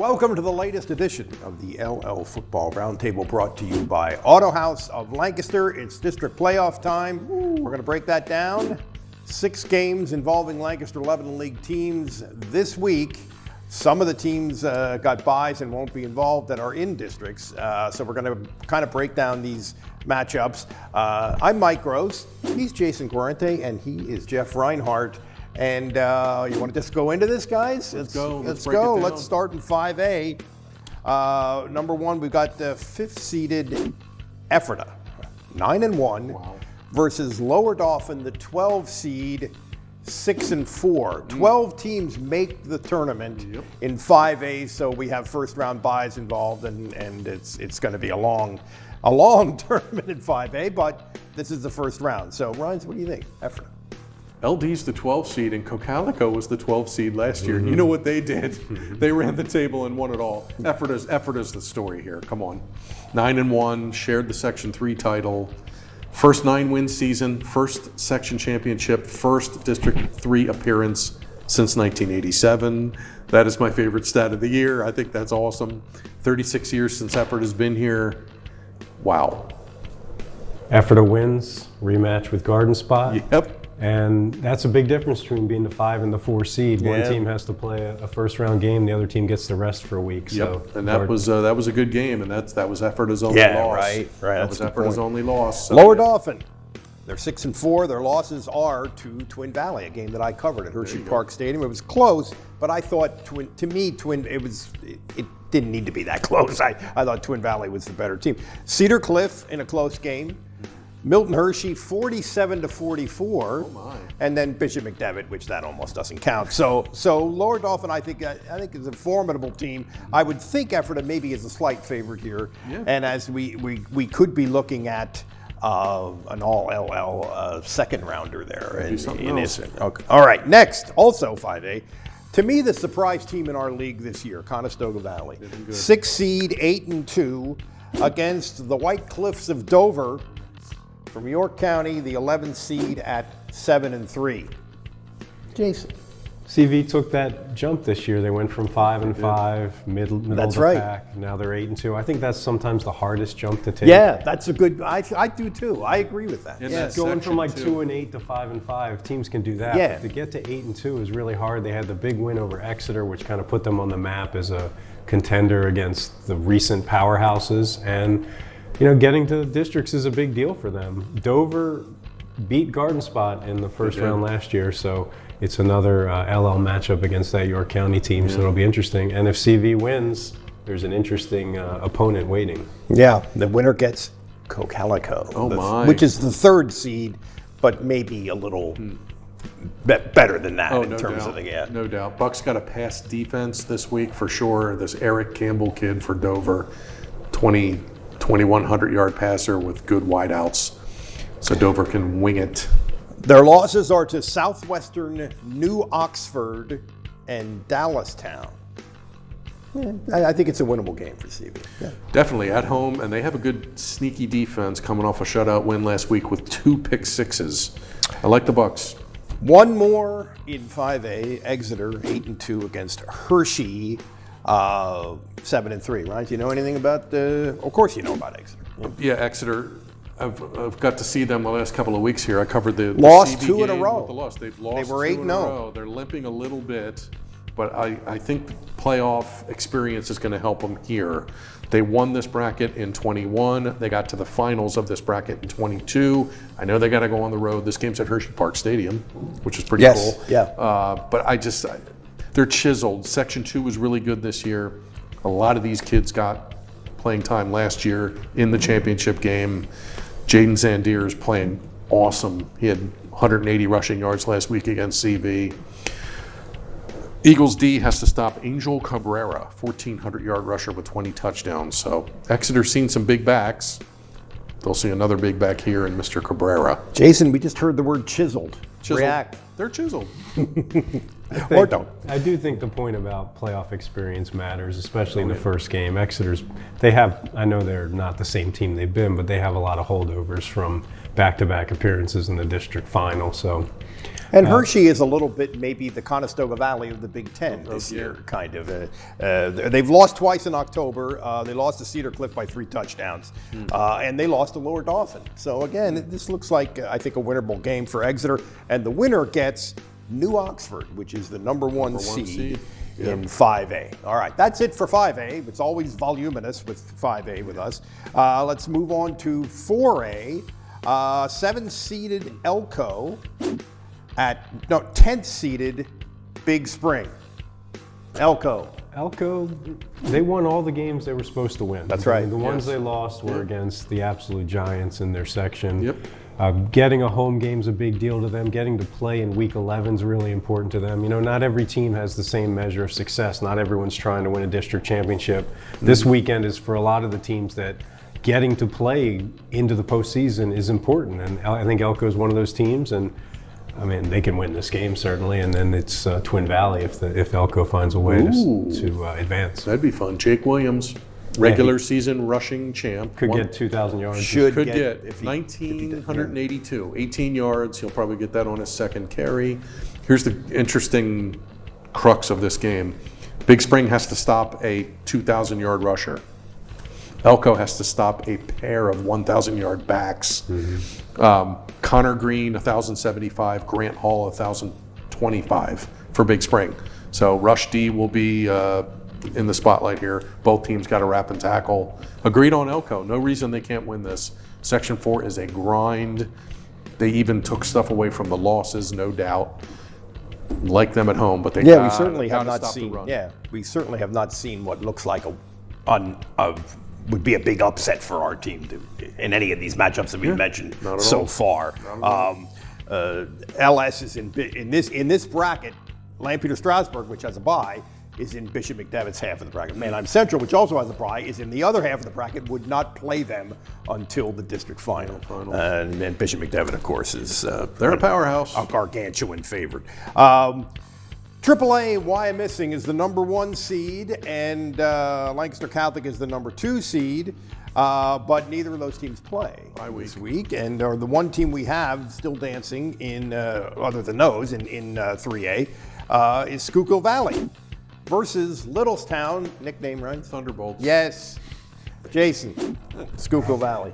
Welcome to the latest edition of the LL Football Roundtable, brought to you by Auto House of Lancaster. It's district playoff time. We're going to break that down. 6 games involving Lancaster Lebanon League teams this week. Some of the teams got byes and won't be involved that are in districts. So we're going to kind of break down these matchups. I'm Mike Gross. He's Jason Guarente, and he is Jeff Reinhardt. And you want to just go into this, guys? Let's go. Let's start in 5A. Number one, we've got the 5th-seeded Ephrata, 9-1, versus Lower Dauphin, the 12-seed, 6-4. 12 teams make the tournament in 5A, so we have first-round byes involved, and it's going to be a long tournament in 5A, but this is the first round. So, Ryans, what do you think? Ephrata. LD's the 12 seed, and Cocalico was the 12 seed last year. You know what they did? They ran the table and won it all. Ephrata's the story here. Come on. 9-1, shared the Section 3 title. First 9-win season, first section championship, first District 3 appearance since 1987. That is my favorite stat of the year. I think that's awesome. 36 years since Ephrata has been here. Wow. Ephrata wins, rematch with Garden Spot. Yep. And that's a big difference between being the 5 and the 4 seed. One team has to play a first round game, the other team gets the rest for a week. So and that was a good game, and that was Ephrata's only loss. Right. That was Ephrata's only loss. So Lower Dauphin, they're 6-4. Their losses are to Twin Valley, a game that I covered at Hershey Park Stadium. It was close, but I thought Twin it didn't need to be that close. I thought Twin Valley was the better team. Cedar Cliff in a close game. Milton Hershey 47-44, and then Bishop McDevitt, which that almost doesn't count. So Lower Dauphin, I think is a formidable team. I would think Ephrata maybe is a slight favorite here, and as we could be looking at an all LL second rounder there in okay. All right, next, also 5A. To me, the surprise team in our league this year, Conestoga Valley, 6 seed, 8-2, against the White Cliffs of Dover. From York County, the 11th seed at 7-3. Jason. CV took that jump this year. They went from 5-5, middle of the pack. Now they're 8-2. I think that's sometimes the hardest jump to take. Yeah, that's a good. I do too. I agree with that. Going from like 2-8 to 5-5, teams can do that. Yeah. But to get to 8-2 is really hard. They had the big win over Exeter, which kind of put them on the map as a contender against the recent powerhouses. And getting to the districts is a big deal for them. Dover beat Garden Spot in the first round last year, so it's another LL matchup against that York County team, so it'll be interesting. And if CV wins, there's an interesting opponent waiting. Yeah, the winner gets Cocalico, which is the 3rd seed, but maybe a little better than that in terms of the No doubt. Buck's got a pass defense this week for sure. This Eric Campbell kid for Dover, 2,100-yard passer with good wideouts, so Dover can wing it. Their losses are to Southwestern, New Oxford, and Dallastown. I think it's a winnable game for CV. Yeah. Definitely at home, and they have a good sneaky defense coming off a shutout win last week with 2 pick sixes. I like the Bucks. One more in 5A, Exeter 8-2 against Hershey. 7-3, right? Do you know anything about of course you know about Exeter. Yeah, Exeter. I've got to see them the last couple of weeks here. I covered the lost CV 2 in a row. The loss. They've lost they were 8-0. 2 in a row. They're limping a little bit, but I think the playoff experience is going to help them here. They won this bracket in 21. They got to the finals of this bracket in 22. I know they got to go on the road. This game's at Hershey Park Stadium, which is pretty cool. Yeah. But they're chiseled. Section 2 was really good this year. A lot of these kids got playing time last year in the championship game. Jaden Zandier is playing awesome. He had 180 rushing yards last week against CV. Eagles D has to stop Angel Cabrera, 1,400-yard rusher with 20 touchdowns. So Exeter's seen some big backs. They'll see another big back here in Mr. Cabrera. Jason, we just heard the word chiseled. React. They're chiseled. Or don't. I do think the point about playoff experience matters, especially in the first game. Exeter's, I know they're not the same team they've been, but they have a lot of holdovers from back-to-back appearances in the district final. So And Hershey is a little bit maybe the Conestoga Valley of the Big Ten this year, kind of. They've lost twice in October. They lost to Cedar Cliff by 3 touchdowns, and they lost to Lower Dauphin. So again, this looks like I think a winnable game for Exeter, and the winner gets New Oxford, which is the number one seed. In 5A. All right, that's it for 5A. It's always voluminous with 5A with us. Let's move on to 4A. 7-seeded Elko at 10th seeded Big Spring. Elko, they won all the games they were supposed to win. That's right. The ones they lost were against the absolute giants in their section. Yep. Getting a home game's a big deal to them. Getting to play in week 11 is really important to them. You know, not every team has the same measure of success. Not everyone's trying to win a district championship. This weekend is for a lot of the teams that getting to play into the postseason is important. And I think Elko is one of those teams. And I mean, they can win this game certainly. And then it's Twin Valley if Elko finds a way to advance. That'd be fun. Jake Williams. Regular season rushing champ. Could get 2,000 yards. Could get 1,982. 18 yards. He'll probably get that on his second carry. Here's the interesting crux of this game. Big Spring has to stop a 2,000-yard rusher. Elko has to stop a pair of 1,000-yard backs. Connor Green, 1,075. Grant Hall, 1,025 for Big Spring. So Rush D will be in the spotlight here. Both teams got a wrap and tackle. Agreed on Elko. No reason they can't win this. Section 4 is a grind. They even took stuff away from the losses, no doubt. Like them at home, but they we certainly have not seen. We certainly have not seen what looks like would be a big upset for our team in any of these matchups that we've mentioned so far. LS is in this bracket. Lampeter Strasburg, which has a bye, is in Bishop McDevitt's half of the bracket. Manheim Central, which also has a bye, is in the other half of the bracket, would not play them until the district final. And then Bishop McDevitt, of course, is they're a powerhouse. A gargantuan favorite. AAA Wyomissing is the number 1 seed, and Lancaster Catholic is the number 2 seed. But neither of those teams play this week, and the one team we have still dancing in, other than those, in 3A, is Schuylkill Valley versus Littlestown, nickname right? Thunderbolts. Yes. Jason, Schuylkill Valley.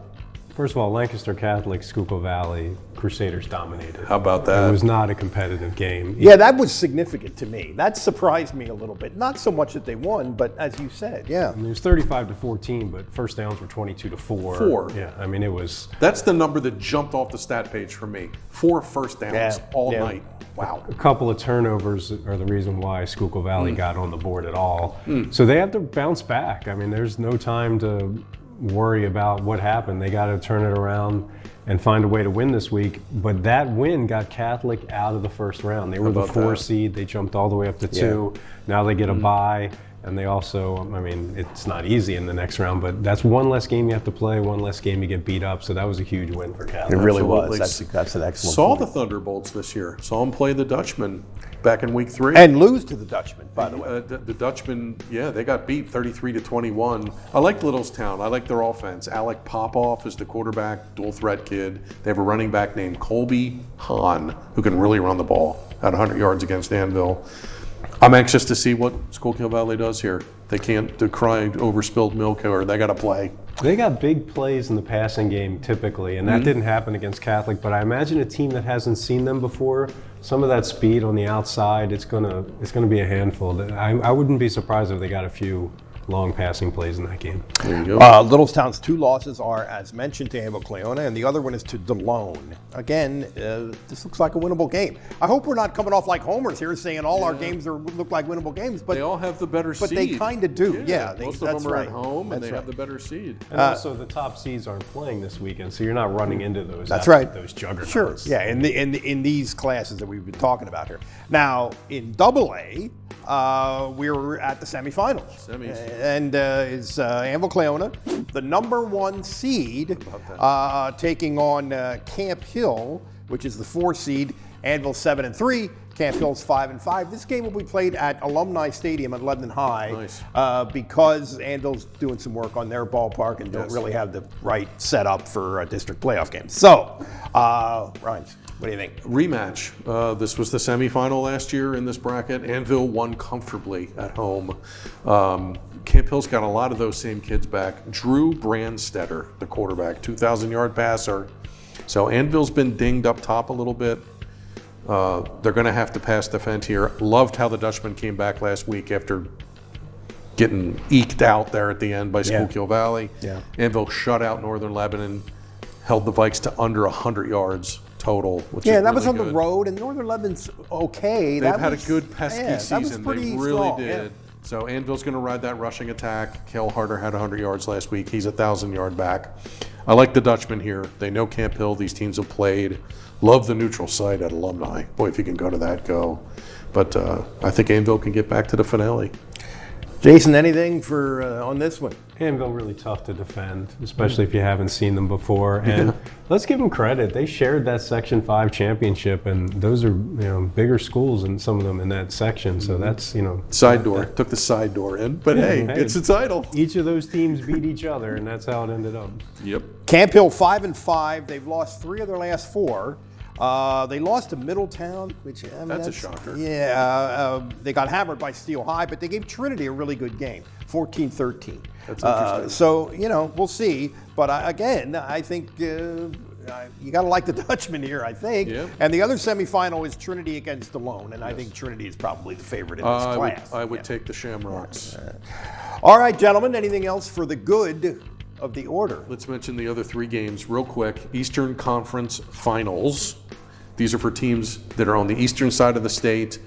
First of all, Lancaster Catholic, Schuylkill Valley, Crusaders dominated. How about that? It was not a competitive game. Yeah, that was significant to me. That surprised me a little bit. Not so much that they won, but as you said, I mean, it was 35-14, but first downs were 22-4. Yeah, I mean, it was. That's the number that jumped off the stat page for me. 4 first downs all night. Wow. A couple of turnovers are the reason why Schuylkill Valley got on the board at all. So they have to bounce back. I mean, there's no time to worry about what happened. They got to turn it around and find a way to win this week. But that win got Catholic out of the first round. They were the 4 seed. They jumped all the way up to 2. Now they get a bye. And they also, I mean, it's not easy in the next round, but that's one less game you have to play, one less game you get beat up. So that was a huge win for Catholic. It really was. That's an excellent Saw point. the Thunderbolts this year. Saw them play the Dutchmen back in week 3. And lose to the Dutchmen, by the way. The Dutchmen, they got beat 33-21. I like Littlestown. I like their offense. Alec Popoff is the quarterback, dual threat kid. They have a running back named Colby Hahn who can really run the ball at 100 yards against Danville. I'm anxious to see what Schuylkill Valley does here. They can't decry over spilled milk, or they got to play. They got big plays in the passing game typically, and that didn't happen against Catholic. But I imagine a team that hasn't seen them before, some of that speed on the outside, it's gonna be a handful. I wouldn't be surprised if they got a few long passing plays in that game. There you go. Littlestown's 2 losses are, as mentioned, to Amo Cleona, and the other one is to DeLone. Again, this looks like a winnable game. I hope we're not coming off like homers here, saying all our games look like winnable games, but they all have the better seed. But they kind of do. Most of them are at home, and they have the better seed. And also, the top seeds aren't playing this weekend, so you're not running into those. Those juggernauts. Sure. Yeah, in these classes that we've been talking about here. Now in AA. We're at the semifinals. And is Anvil Cleona, the number 1 seed, taking on Camp Hill, which is the 4 seed. Anvil 7-3, Camp Hill's 5-5. This game will be played at Alumni Stadium at Lebanon High. Nice. Because Anvil's doing some work on their ballpark and don't really have the right setup for district playoff games. So, Ryan, what do you think? Rematch. This was the semifinal last year in this bracket. Anvil won comfortably at home. Camp Hill's got a lot of those same kids back. Drew Brandstetter, the quarterback, 2,000-yard passer. So Anvil's been dinged up top a little bit. They're going to have to pass defense here. Loved how the Dutchman came back last week after getting eked out there at the end by Schuylkill Valley. Yeah. Anvil shut out Northern Lebanon, held the Vikes to under 100 yards total, which is that really was on good. the road, and Northern Lebanon's okay. They've had a good pesky season. They really strong, did. yeah. So Anvil's going to ride that rushing attack. Cale Harder had 100 yards last week. He's a 1,000-yard back. I like the Dutchman here. They know Camp Hill. These teams have played. Love the neutral site at Alumni. Boy, if you can go to that, go. But I think Anvil can get back to the finale. Jason, anything for on this one? Anvil really tough to defend, especially if you haven't seen them before. And let's give them credit. They shared that Section 5 championship, and those are bigger schools than some of them in that section. So that's Side door. Took the side door in. But hey, it's a title. Each of those teams beat each other, and that's how it ended up. Yep. Camp Hill 5-5. They've lost 3 of their last 4. They lost to Middletown, which That's a shocker. Yeah, they got hammered by Steel High, but they gave Trinity a really good game, 14-13. That's interesting. So we'll see. But again, I think you got to like the Dutchman here. I think. Yep. And the other semifinal is Trinity against Delone, and I think Trinity is probably the favorite in this class. I would take the Shamrocks. All right, gentlemen. Anything else for the good of the order? Let's mention the other 3 games real quick. Eastern Conference Finals. These are for teams that are on the eastern side of the state.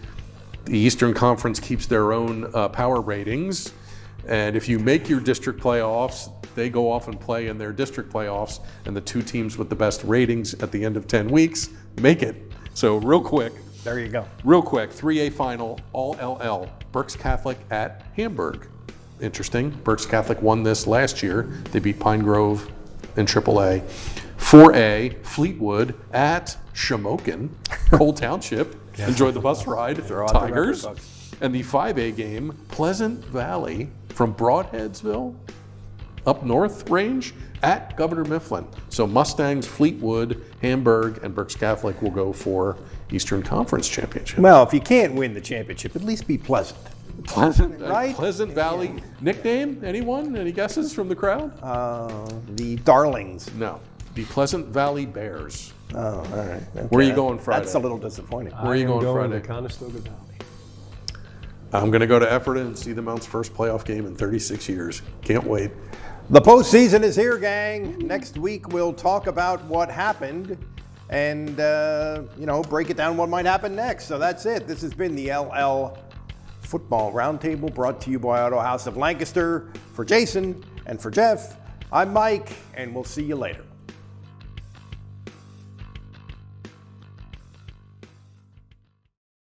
The Eastern Conference keeps their own power ratings. And if you make your district playoffs, they go off and play in their district playoffs. And the 2 teams with the best ratings at the end of 10 weeks make it. So real quick. There you go. Real quick, 3A final, all LL. Berks Catholic at Hamburg. Interesting. Berks Catholic won this last year. They beat Pine Grove in AAA. 4A, Fleetwood at Shamokin, Cole Township. Enjoy the bus ride. Tigers. And the 5A game, Pleasant Valley from Broadheadsville, up north range, at Governor Mifflin. So Mustangs, Fleetwood, Hamburg, and Berks Catholic will go for Eastern Conference Championship. Well, if you can't win the championship, at least be pleasant. Pleasant, Right? Pleasant Valley nickname? Anyone? Any guesses from the crowd? The Darlings. No. The Pleasant Valley Bears. Oh, all right. Okay. Where are you going Friday? That's a little disappointing. Where are you going Friday? To Conestoga Valley. I'm going to go to Ephrata and see the Mount's first playoff game in 36 years. Can't wait. The postseason is here, gang. Next week we'll talk about what happened and break it down what might happen next. So that's it. This has been the LL Football Roundtable, brought to you by Auto House of Lancaster. For Jason and for Jeff, I'm Mike, and we'll see you later.